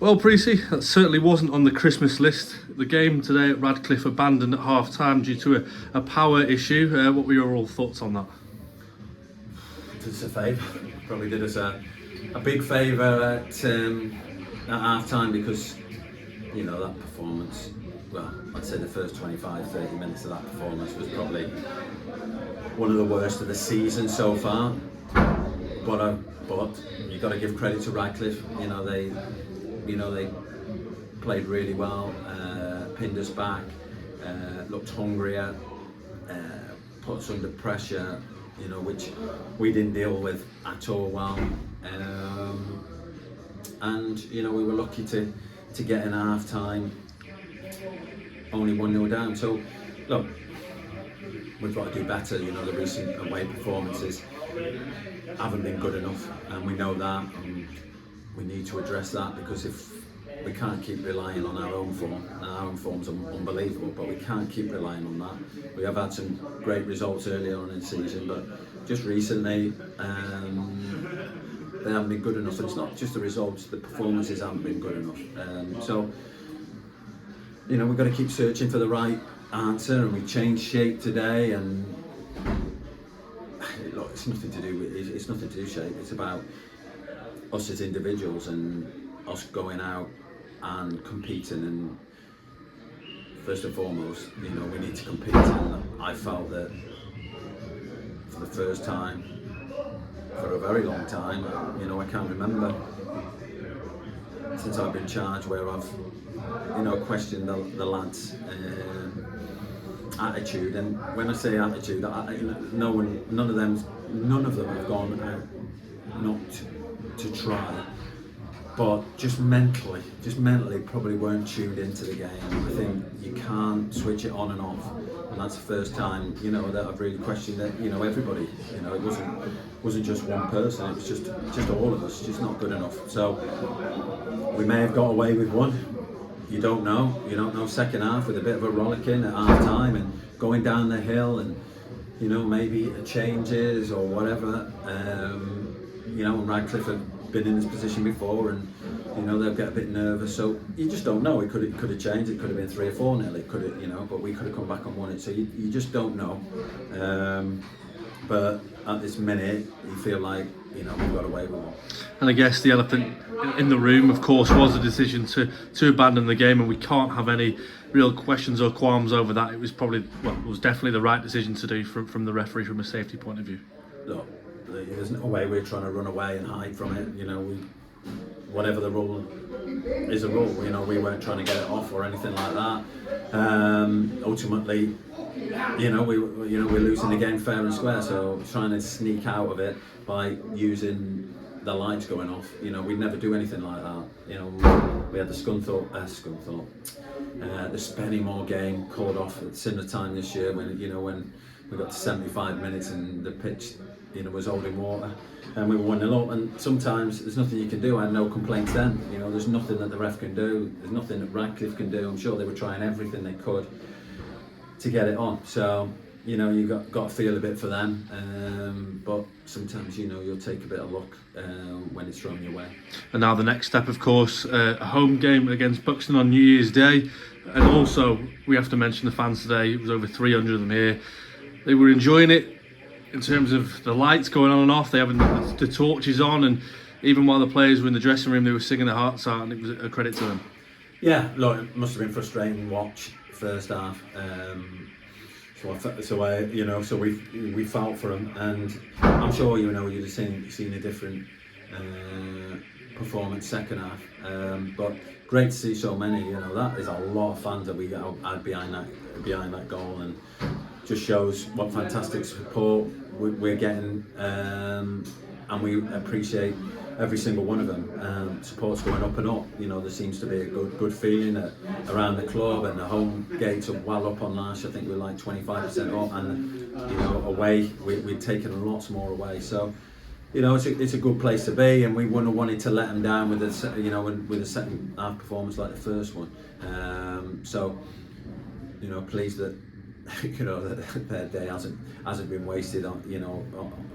Well, Preecy, that certainly wasn't on the Christmas list. The game today at Radcliffe abandoned at half-time due to a power issue. What were your overall thoughts on that? Did us a favour. Probably did us a big favour at half-time because, you know, that performance, well, I'd say the first 25-30 minutes of that performance was probably one of the worst of the season so far. But you've got to give credit to Radcliffe. They played really well, pinned us back, looked hungrier, put us under pressure, which we didn't deal with at all well. And we were lucky to get in half time, only 1-0 down. So look, we've got to do better. The recent away performances haven't been good enough, and we know that. And we need to address that, because if we can't keep relying on our own form, and our own form's unbelievable, but we can't keep relying on that. We have had some great results earlier on in the season, but just recently they haven't been good enough. And it's not just the results, the performances haven't been good enough. So we've got to keep searching for the right answer, and we changed shape today. And look, it's nothing to do with shape. It's about us as individuals and us going out and competing. And first and foremost, we need to compete. And I felt that for the first time for a very long time, I can't remember since I've been charged where I've questioned the lads' attitude. And when I say attitude, none of them have gone out not to try, but just mentally probably weren't tuned into the game. I think you can't switch it on and off, and that's the first time that I've really questioned that. Everybody, it wasn't just one person, it was just all of us, just not good enough. So we may have got away with one. You don't know. Second half with a bit of a rollicking at half time and going down the hill, and maybe changes or whatever. And Radcliffe have been in this position before, and they'll get a bit nervous. So you just don't know. It could have changed. It could have been 3 or 4-0. It could have, but we could have come back and won it. So you just don't know. But at this minute, you feel like we've got away with it. And I guess the elephant in the room, of course, was the decision to abandon the game, and we can't have any real questions or qualms over that. It was definitely the right decision to do from the referee, from a safety point of view. Look, there's no way we're trying to run away and hide from it. Whatever the rule is, a rule. We weren't trying to get it off or anything like that. Ultimately, we're losing the game fair and square. So trying to sneak out of it by using the lights going off, we'd never do anything like that. We had the the Spennymoor game called off at similar time this year when we got to 75 minutes and the pitch was holding water, and we were 1-0 up. And sometimes there's nothing you can do. I had no complaints then. There's nothing that the ref can do. There's nothing that Radcliffe can do. I'm sure they were trying everything they could to get it on. So you got to feel a bit for them, but sometimes you'll take a bit of luck when it's thrown your way. And now the next step, of course, a home game against Buxton on New Year's Day. And also we have to mention the fans today. It was over 300 of them here. They were enjoying it in terms of the lights going on and off. They having the torches on, and even while the players were in the dressing room, they were singing their hearts out, and it was a credit to them. Yeah, look, it must have been frustrating to watch first half. So we felt for them, and I'm sure you'd have seen a different performance second half. But great to see so many. That is a lot of fans that we had behind that goal, and just shows what fantastic support we're getting, and we appreciate every single one of them. Support's going up and up. There seems to be a good feeling around the club, and the home gates are well up on last. I think we're like 25% up, and away we've taken lots more away. So it's a good place to be, and we wouldn't have wanted to let them down with a second half performance like the first one. So pleased that that their day hasn't been wasted on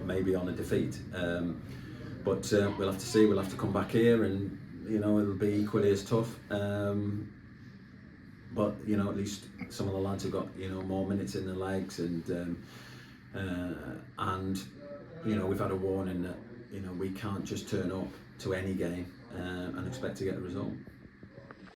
maybe on a defeat. But we'll have to see. We'll have to come back here and you know, it'll be equally as tough. But you know, at least some of the lads have got, you know, more minutes in their legs, and you know, we've had a warning that, you know, we can't just turn up to any game and expect to get a result.